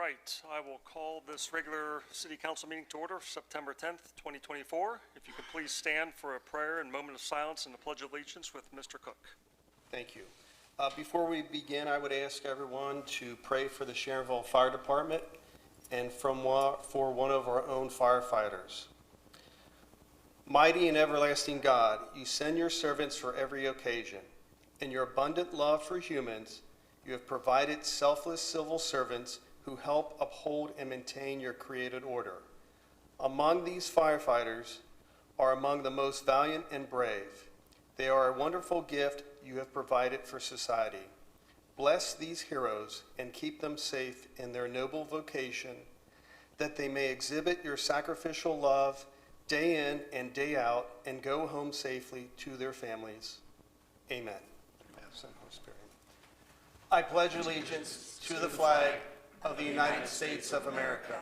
right, I will call this regular City Council meeting to order, September 10th, 2024. If you could please stand for a prayer and moment of silence and the Pledge of Allegiance with Mr. Cook. Thank you. Before we begin, I would ask everyone to pray for the Sharonville Fire Department and for one of our own firefighters. Mighty and everlasting God, you send your servants for every occasion. In your abundant love for humans, you have provided selfless civil servants who help uphold and maintain your created order. Among these firefighters are among the most valiant and brave. They are a wonderful gift you have provided for society. Bless these heroes and keep them safe in their noble vocation, that they may exhibit your sacrificial love day in and day out and go home safely to their families. Amen. I pledge allegiance to the flag of the United States of America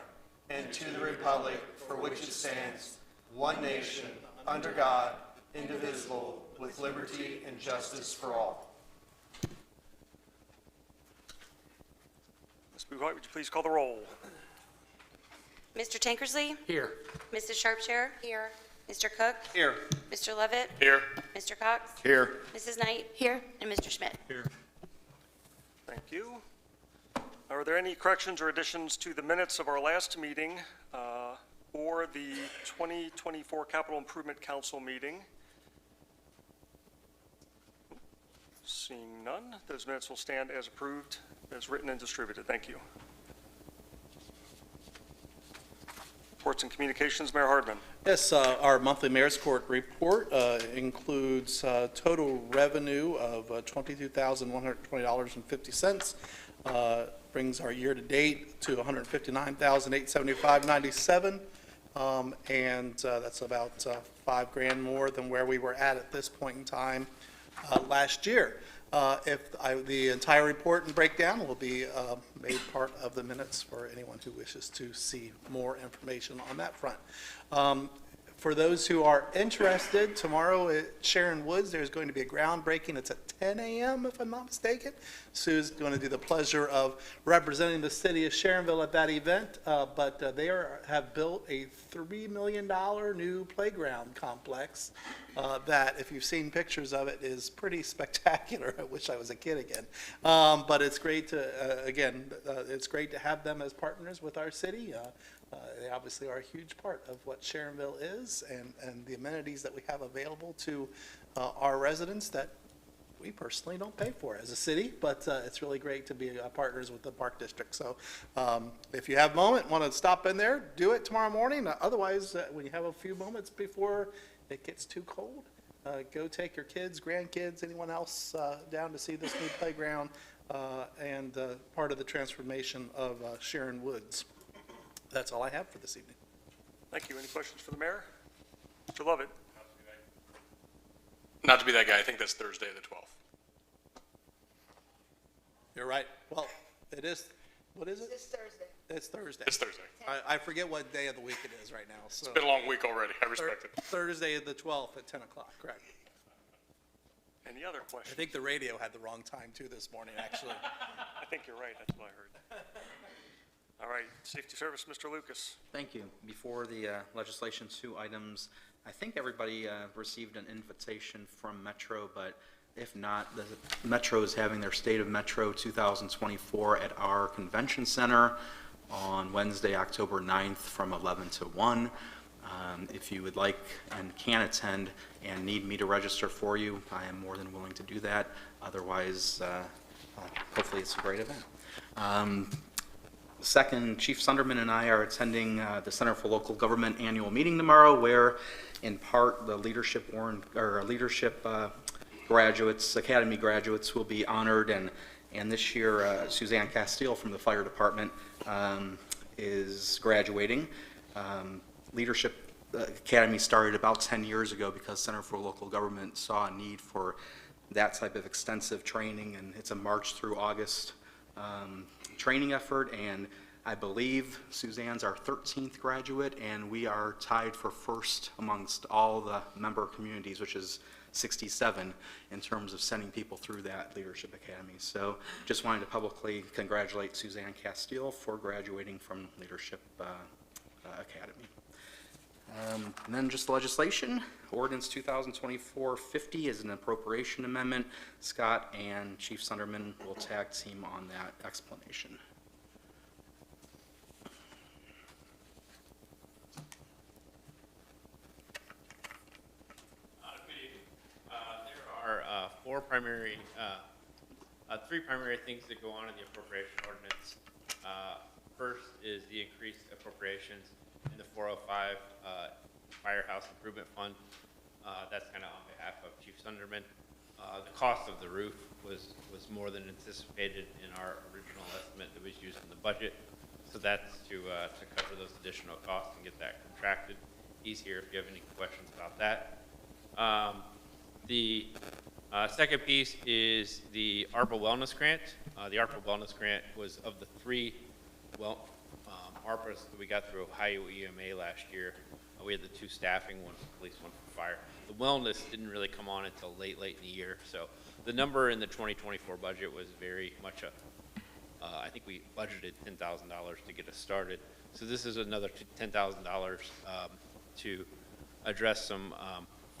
and to the republic for which it stands, one nation, under God, indivisible, with liberty and justice for all. Ms. Buhart, would you please call the roll? Mr. Tankersley? Here. Mrs. Sharpshire? Here. Mr. Cook? Here. Mr. Levitt? Here. Mr. Cox? Here. Mrs. Knight? Here. And Mr. Schmidt? Here. Thank you. Are there any corrections or additions to the minutes of our last meeting or the 2024 Capital Improvement Council meeting? Seeing none, those minutes will stand as approved, as written and distributed. Thank you. Reports and communications, Mayor Hardman. Yes, our monthly Mayor's Court report includes total revenue of $22,120.50. Brings our year-to-date to $159,875.97, and that's about $5,000 more than where we were at this point in time last year. The entire report and breakdown will be made part of the minutes for anyone who wishes to see more information on that front. For those who are interested, tomorrow at Sharon Woods, there's going to be a groundbreaking. It's at 10 a.m., if I'm not mistaken. Sue's going to do the pleasure of representing the city of Sharonville at that event, but they have built a $3 million new playground complex that, if you've seen pictures of it, is pretty spectacular. I wish I was a kid again. But it's great to, it's great to have them as partners with our city. They obviously are a huge part of what Sharonville is and the amenities that we have available to our residents that we personally don't pay for as a city, but it's really great to be partners with the Park District. So if you have a moment, want to stop in there, do it tomorrow morning. Otherwise, when you have a few moments before it gets too cold, go take your kids, grandkids, anyone else down to see this new playground and part of the transformation of Sharon Woods. That's all I have for this evening. Thank you. Any questions for the mayor? Mr. Lovett. Not to be that guy, I think that's Thursday the 12th. You're right. Well, it is, what is it? It's Thursday. It's Thursday. It's Thursday. I forget what day of the week it is right now. So It's been a long week already. I respect it. Thursday the 12th at 10 o'clock, correct. Any other I questions? think the radio had the wrong time too this morning, actually. I think you're right. That's what I heard. All right. Safety Service, Mr. Lucas. Thank you. Before the legislation, 2 items. I think everybody received an invitation from Metro, but if not, the Metro is having their State of Metro 2024 at our convention center on Wednesday, October 9th from 11 to 1. If you would like and can attend and need me to register for you, I am more than willing to do that. Otherwise, hopefully it's a great event. Second, Chief Sunderman and I are attending the Center for Local Government annual meeting tomorrow, where in part the leadership graduates, academy graduates, will be honored, and this year Suzanne Castile from the fire department is graduating. Leadership Academy started about 10 years ago because Center for Local Government saw a need for that type of extensive training, and it's a March through August training effort, and I believe Suzanne's our 13th graduate, and we are tied for first amongst all the member communities, which is 67 in terms of sending people through that Leadership Academy. So just wanted to publicly congratulate Suzanne Castile for graduating from Leadership Academy. And then just legislation, ordinance 2024-50 is an appropriation amendment. Scott and Chief Sunderman will tag team on that explanation. Good evening. There are three primary things that go on in the appropriation ordinance. First is the increased appropriations in the 405 Firehouse Improvement Fund. That's kind of on behalf of Chief Sunderman. The cost of the roof was more than anticipated in our original estimate that was used in the budget. So that's to cover those additional costs and get that contracted. He's here if you have any questions about that. The second piece is the ARPA Wellness Grant. The ARPA Wellness Grant was of the three ARPAs that we got through Ohio EMA last year. We had the two staffing, one for police, one for fire. The wellness didn't really come on until late in the year. So the number in the 2024 budget was very much I think we budgeted $10,000 to get us started. So this is another $10,000 to address some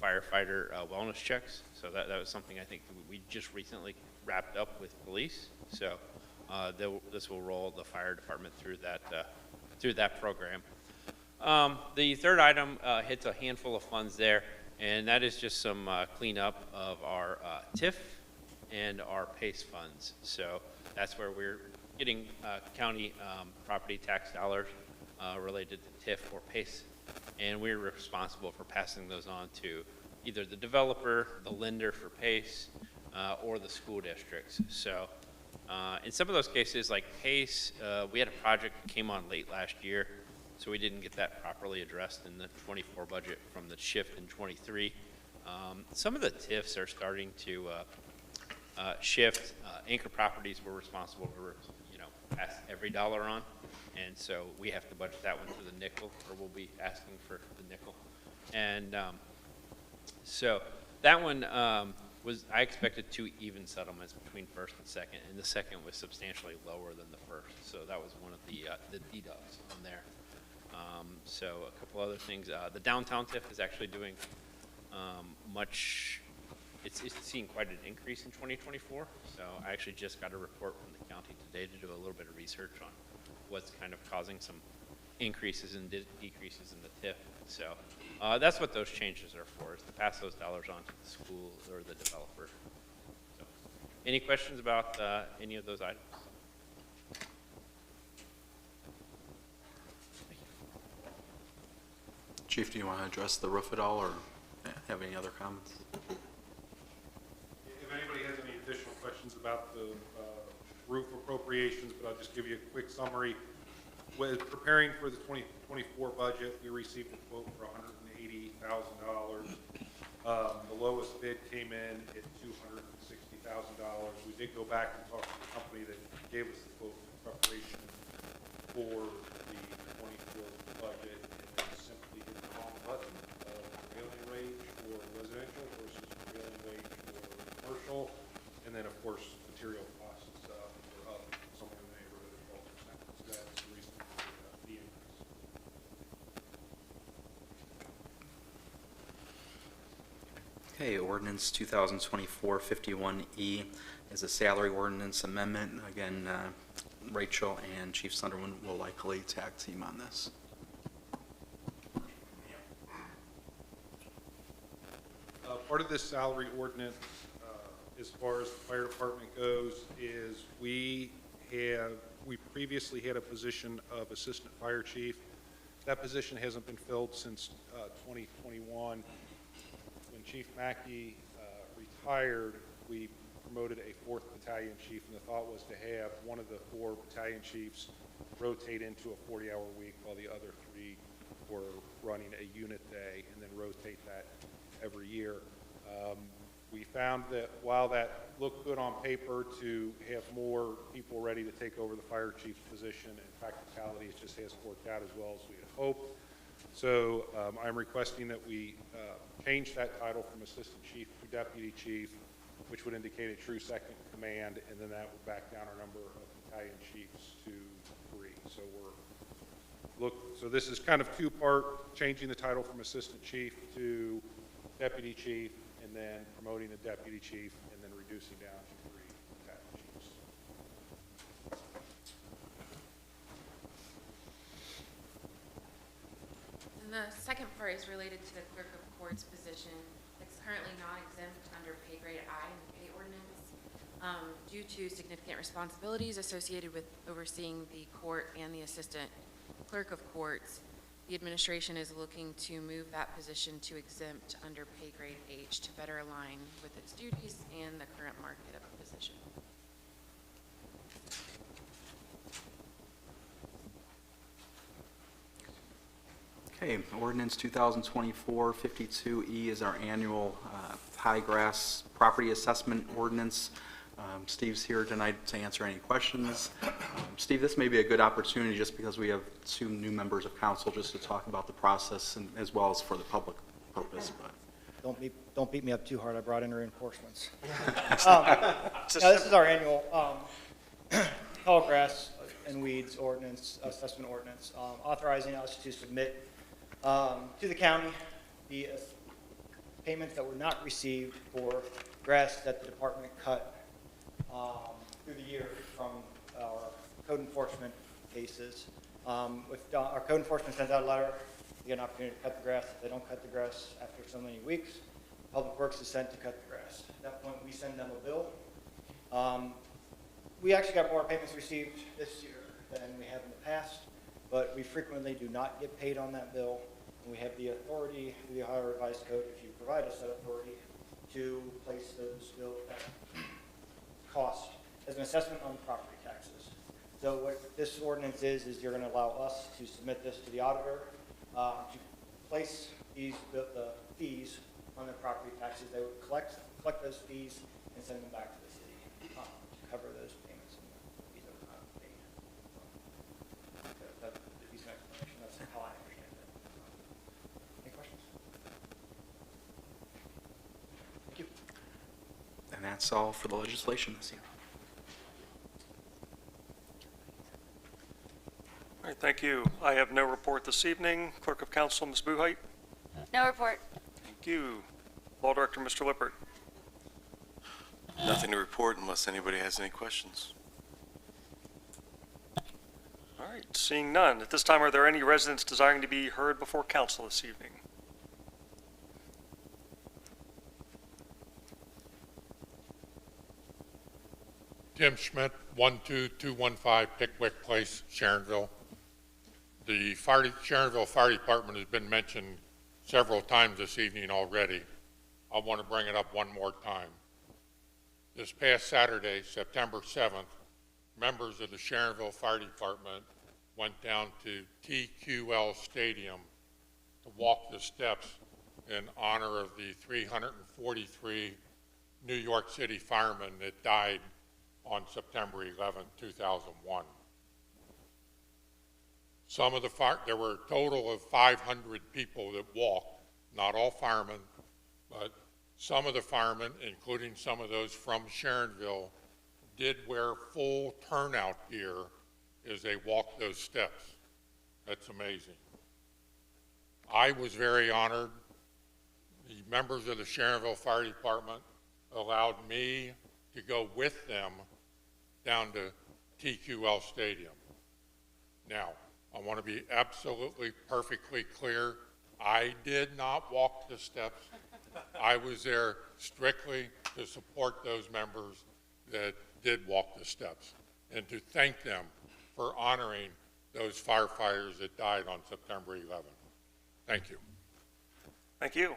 firefighter wellness checks. So that was something I think we just recently wrapped up with police. So this will roll the fire department through that program. The third item hits a handful of funds there, and that is just some cleanup of our TIF and our PACE funds. So that's where we're getting county property tax dollars related to TIF or PACE, and we're responsible for passing those on to either the developer, the lender for PACE, or the school districts. So in some of those cases, like PACE, we had a project that came on late last year, so we didn't get that properly addressed in the 24 budget from the shift in 23. Some of the TIFs are starting to shift. Anchor properties we're responsible for, pass every dollar on, and so we have to budget that one for the nickel, or we'll be asking for the nickel. And so that one I expected two even settlements between first and second, and the second was substantially lower than the first. So that was one of the deducts on there. So a couple other things. The downtown TIF is actually doing it's seeing quite an increase in 2024. So I actually just got a report from the county today to do a little bit of research on what's kind of causing some increases and decreases in the TIF. So that's what those changes are for, is to pass those dollars on to the school or the developer. So, any questions about any of those items? Chief, do you want to address the roof at all, or have any other comments? If anybody has any additional questions about the roof appropriations, but I'll just give you a quick summary. With preparing for the 2024 budget, we received a quote for $180,000. The lowest bid came in at $260,000. We did go back and talk to the company that gave us the quote for preparation for the 24 budget, and they simply hit the wrong button of prevailing wage for residential versus prevailing wage for commercial, and then of course material costs were up somewhere in the neighborhood of 12%. So that's the reason for the increase. Okay, ordinance 2024-51E is a salary ordinance amendment. Again, Rachel and Chief Sunderman will likely tag team on this. Part of this salary ordinance, as far as the fire department goes, is we previously had a position of assistant fire chief. That position hasn't been filled since 2021. When Chief Mackey retired, we promoted a 4th battalion chief, and the thought was to have one of the 4 battalion chiefs rotate into a 40-hour week while the other 3 were running a unit day, and then rotate that every year. We found that while that looked good on paper to have more people ready to take over the fire chief's position, in practicality it just hasn't worked out as well as we had hoped. So I'm requesting that we change that title from assistant chief to deputy chief, which would indicate a true second in command, and then that would back down our number of battalion chiefs to 3. So this is kind of two-part, changing the title from assistant chief to deputy chief, and then promoting a deputy chief, and then reducing down to 3 battalion chiefs. And the second part is related to the clerk of courts position. It's currently not exempt under pay grade I in the pay ordinance. Due to significant responsibilities associated with overseeing the court and the assistant clerk of courts, the administration is looking to move that position to exempt under pay grade H to better align with its duties and the current market of the position. Okay, ordinance 2024-52E is our annual high grass property assessment ordinance. Steve's here tonight to answer any questions. Steve, this may be a good opportunity just because we have 2 new members of council just to talk about the process and as well as for the public purpose. But Don't beat me up too hard. I brought in reinforcements. Now, this is our annual tall grass and weeds ordinance, assessment ordinance, authorizing us to submit to the county the payments that were not received for grass that the department cut through the year from our code enforcement cases. Our code enforcement sends out a letter, you get an opportunity to cut the grass. If they don't cut the grass after so many weeks, Public Works is sent to cut the grass. At that point, we send them a bill. We actually got more payments received this year than we have in the past, but we frequently do not get paid on that bill. And we have the authority through the Ohio Revised Code, if you provide us that authority, to place those bill costs as an assessment on property taxes. So what this ordinance is you're going to allow us to submit this to the auditor to place the fees on their property taxes. They would collect those fees and send them back to the city to cover those payments and the fees that were not paid. That's the decent explanation. That's how I understand it. Any questions? Thank you. and that's all for the legislation this year. All right, thank you. I have no report this evening. Clerk of Council, Ms. Buhite. No report. Thank you. Law Director, Mr. Lippert. Nothing to report unless anybody has any questions. All right, seeing none. At this time, are there any residents desiring to be heard before council this evening? Tim Schmidt, 12215 Pickwick Place, Sharonville. The Sharonville Fire Department has been mentioned several times this evening already. I want to bring it up one more time. This past Saturday, September 7th, members of the Sharonville Fire Department went down to TQL Stadium to walk the steps in honor of the 343 New York City firemen that died on September 11, 2001. There were a total of 500 people that walked, not all firemen, but some of the firemen, including some of those from Sharonville, did wear full turnout gear as they walked those steps. That's amazing. I was very honored. The members of the Sharonville Fire Department allowed me to go with them down to TQL Stadium. Now, I want to be absolutely perfectly clear. I did not walk the steps. I was there strictly to support those members that did walk the steps and to thank them for honoring those firefighters that died on September 11th. Thank you. Thank you.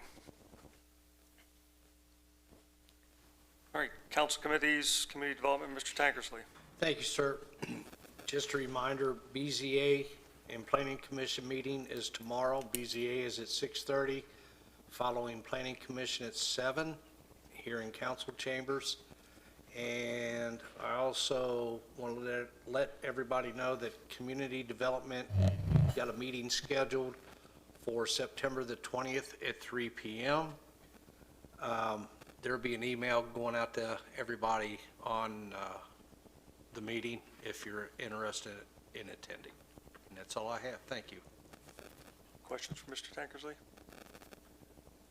All right, council committees, community development, Mr. Tankersley. Thank you, sir. Just a reminder, BZA and Planning Commission meeting is tomorrow. BZA is at 6:30, following Planning Commission at 7 here in council chambers. And I also want to let everybody know that community development got a meeting scheduled for September the 20th at 3 p.m. There'll be an email going out to everybody on the meeting if you're interested in attending. And that's all I have. Thank you. Questions for Mr. Tankersley?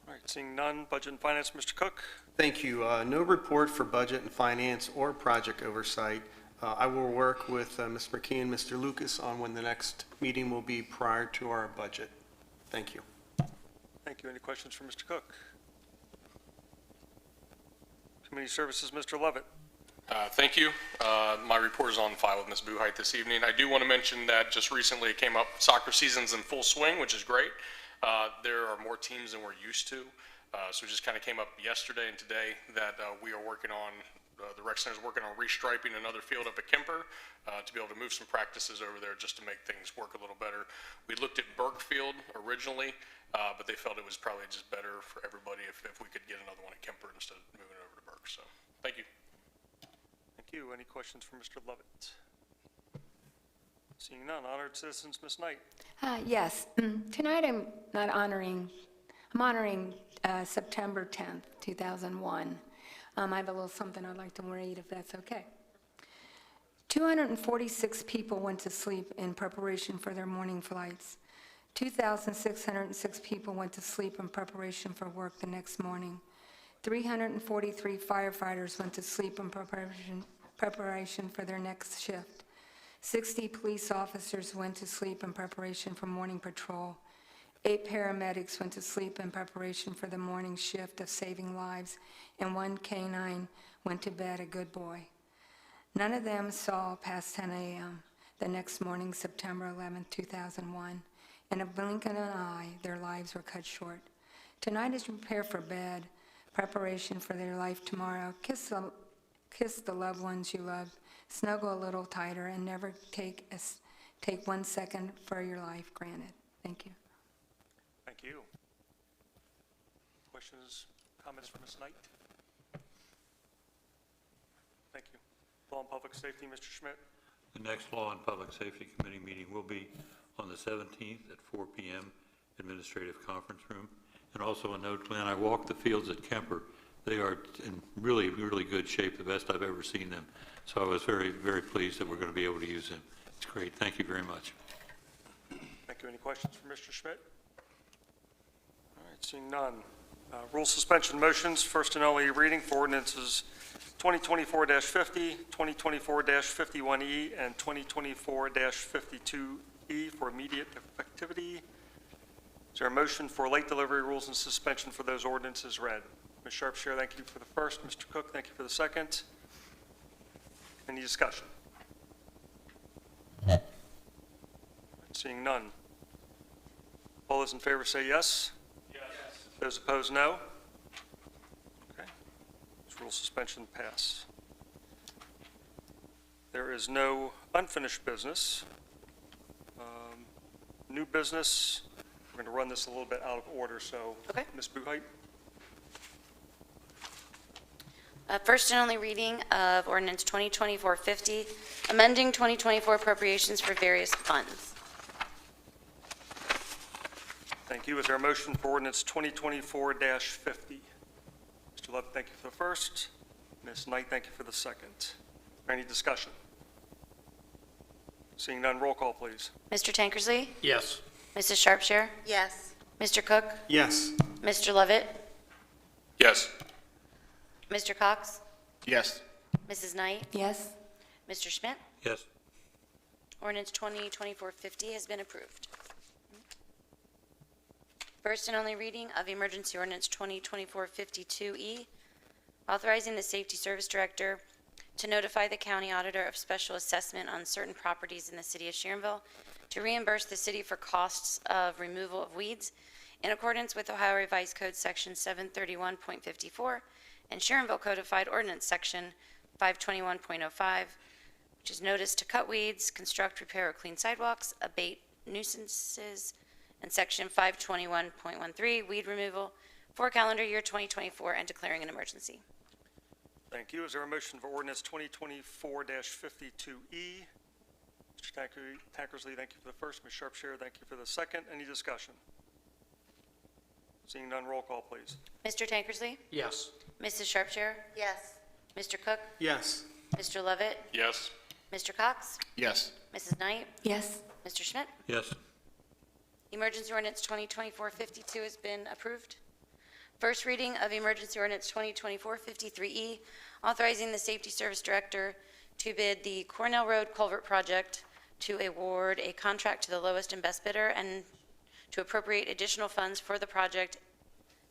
All right, seeing none, Budget and Finance, Mr. Cook. Thank you. No report for budget and finance or project oversight. I will work with Ms. McKee and Mr. Lucas on when the next meeting will be prior to our budget. Thank you. Thank you. Any questions for Mr. Cook? Community Services, Mr. Levitt. Thank you. My report is on file with Ms. Buhite this evening. I do want to mention that just recently it came up, soccer season's in full swing, which is great. There are more teams than we're used to. So it just kind of came up yesterday and today that we are working on, the rec center is working on restriping another field up at Kemper to be able to move some practices over there just to make things work a little better. We looked at Burke Field originally, but they felt it was probably just better for everybody if we could get another one at Kemper instead of moving it over to Burke. So, thank you. Thank you. Any questions for Mr. Levitt? Seeing none, honored citizens, Ms. Knight. Yes. Tonight I'm honoring September 10th, 2001. I have a little something I'd like to read, if that's okay. 246 people went to sleep in preparation for their morning flights. 2,606 people went to sleep in preparation for work the next morning. 343 firefighters went to sleep in preparation for their next shift. 60 police officers went to sleep in preparation for morning patrol. 8 paramedics went to sleep in preparation for the morning shift of saving lives, and 1 canine went to bed a good boy. None of them saw past 10 a.m. the next morning, September 11, 2001. In a blink of an eye, their lives were cut short. Tonight is prepare for bed, preparation for their life tomorrow. Kiss the loved ones you love, snuggle a little tighter, and never take 1 second for your life granted. Thank you. Thank you. Questions, comments for Ms. Knight? Thank you. Law and Public Safety, Mr. Schmidt. The next Law and Public Safety Committee meeting will be on the 17th at 4 p.m. Administrative Conference Room. And also a note, Glenn, I walked the fields at Kemper. They are in really, really good shape, the best I've ever seen them. So I was very, very pleased that we're going to be able to use them. It's great. Thank you very much. Thank you. Any questions for Mr. Schmidt? All right, seeing none. Rule suspension motions, first and only reading for ordinances 2024-50, 2024-51E, and 2024-52E for immediate effectivity. Is there a motion for late delivery rules and suspension for those ordinances read? Ms. Sharpshire, thank you for the first. Mr. Cook, thank you for the second. Any discussion? Seeing none. All those in favor say yes. Yes. Those opposed, no. Okay. This rule suspension pass. There is no unfinished business. New business. We're going to run this a little bit out of order, so Okay. Ms. Buhite. First and only reading of ordinance 2024-50, amending 2024 appropriations for various funds. Thank you. Is there a motion for ordinance 2024-50? Mr. Love, thank you for the first. Ms. Knight, thank you for the second. Any discussion? Seeing none, roll call, please. Mr. Tankersley? Yes. Mrs. Sharpshire? Yes. Mr. Cook? Yes. Mr. Levitt? Yes. Mr. Cox? Yes. Mrs. Knight? Yes. Mr. Schmidt? Yes. Ordinance 2024-50 has been approved. First and only reading of emergency ordinance 2024-52E, authorizing the Safety Service Director to notify the county auditor of special assessment on certain properties in the city of Sharonville to reimburse the city for costs of removal of weeds in accordance with Ohio Revised Code Section 731.54 and Sharonville Codified Ordinance Section 521.05, which is notice to cut weeds, construct, repair, or clean sidewalks, abate nuisances, and Section 521.13, weed removal for calendar year 2024 and declaring an emergency. Thank you. Is there a motion for ordinance 2024-52E? Mr. Tankersley, thank you for the first. Ms. Sharpshire, thank you for the second. Any discussion? Seeing none, roll call, please. Mr. Tankersley? Yes. Mrs. Sharpshire? Yes. Mr. Cook? Yes. Mr. Lovett? Yes. Mr. Cox? Yes. Mrs. Knight? Yes. Mr. Schmidt? Yes. Emergency Ordinance 2024-52 has been approved. First reading of Emergency Ordinance 2024-53E, authorizing the Safety Service Director to bid the Cornell Road Culvert Project, to award a contract to the lowest and best bidder, and to appropriate additional funds for the project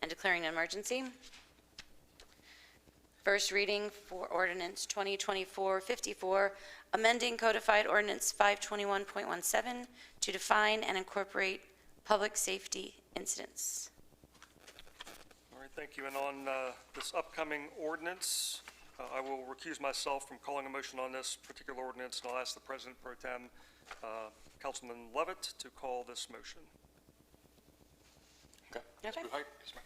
and declaring an emergency. First reading for Ordinance 2024-54, amending Codified Ordinance 521.17 to define and incorporate public safety incidents. All right, thank you. And on this upcoming ordinance, I will recuse myself from calling a motion on this particular ordinance, and I'll ask the President Pro Tem, Councilman Levitt, to call this motion. Okay. Ms. Okay. Buhite? Yes, ma'am.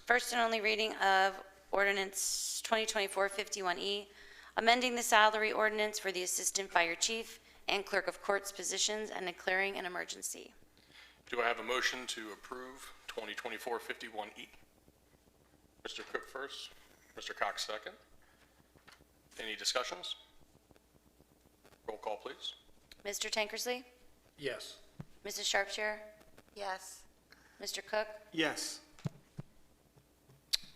First and only reading of Ordinance 2024-51E, amending the salary ordinance for the Assistant Fire Chief and Clerk of Courts positions and declaring an emergency. Do I have a motion to approve 2024-51E? Mr. Cook first, Mr. Cox second. Any discussions? Roll call, please. Mr. Tankersley? Yes. Mrs. Sharpshire? Yes. Mr. Cook? Yes.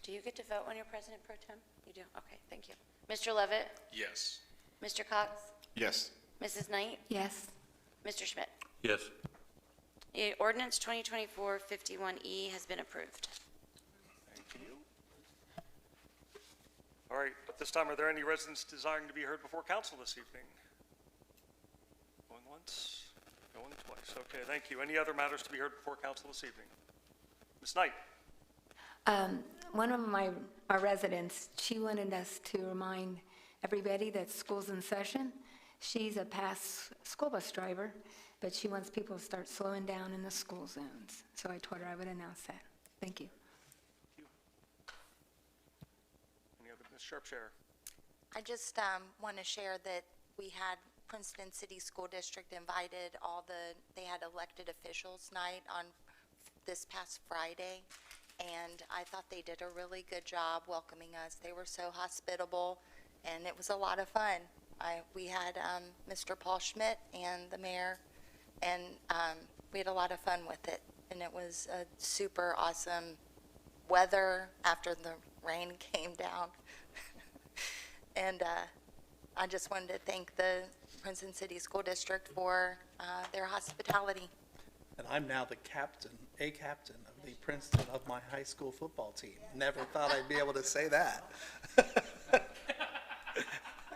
Do you get to vote when you're President Pro Tem? You do? Okay, thank you. Mr. Levitt? Yes. Mr. Cox? Yes. Mrs. Knight? Yes. Mr. Schmidt? Yes. Ordinance 2024-51E has been approved. Thank you. All right, at this time, are there any residents desiring to be heard before council this evening? Going once, going twice. Okay, thank you. Any other matters to be heard before council this evening? Ms. Knight? One of our residents, she wanted us to remind everybody that school's in session. She's a past school bus driver, but she wants people to start slowing down in the school zones. So I told her I would announce that. Thank you. Any other, Ms. Sharpshire? I just want to share that we had Princeton City School District invited they had elected officials night on this past Friday, and I thought they did a really good job welcoming us. They were so hospitable, and it was a lot of fun. We had Mr. Paul Schmidt and the mayor, and we had a lot of fun with it, and it was a super awesome weather after the rain came down. And I just wanted to thank the Princeton City School District for their hospitality. And I'm now the captain of the Princeton of my high school football team. Never thought I'd be able to say that.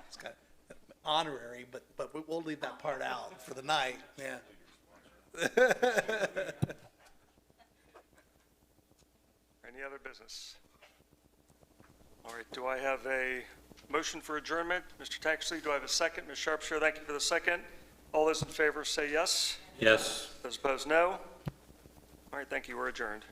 It's kind of honorary, but we'll leave that part out for the night, yeah. Any other business? All right, do I have a motion for adjournment? Mr. Tankersley, do I have a second? Ms. Sharpshire, thank you for the second. All those in favor say yes. Yes. Those opposed, no. All right, thank you. We're adjourned.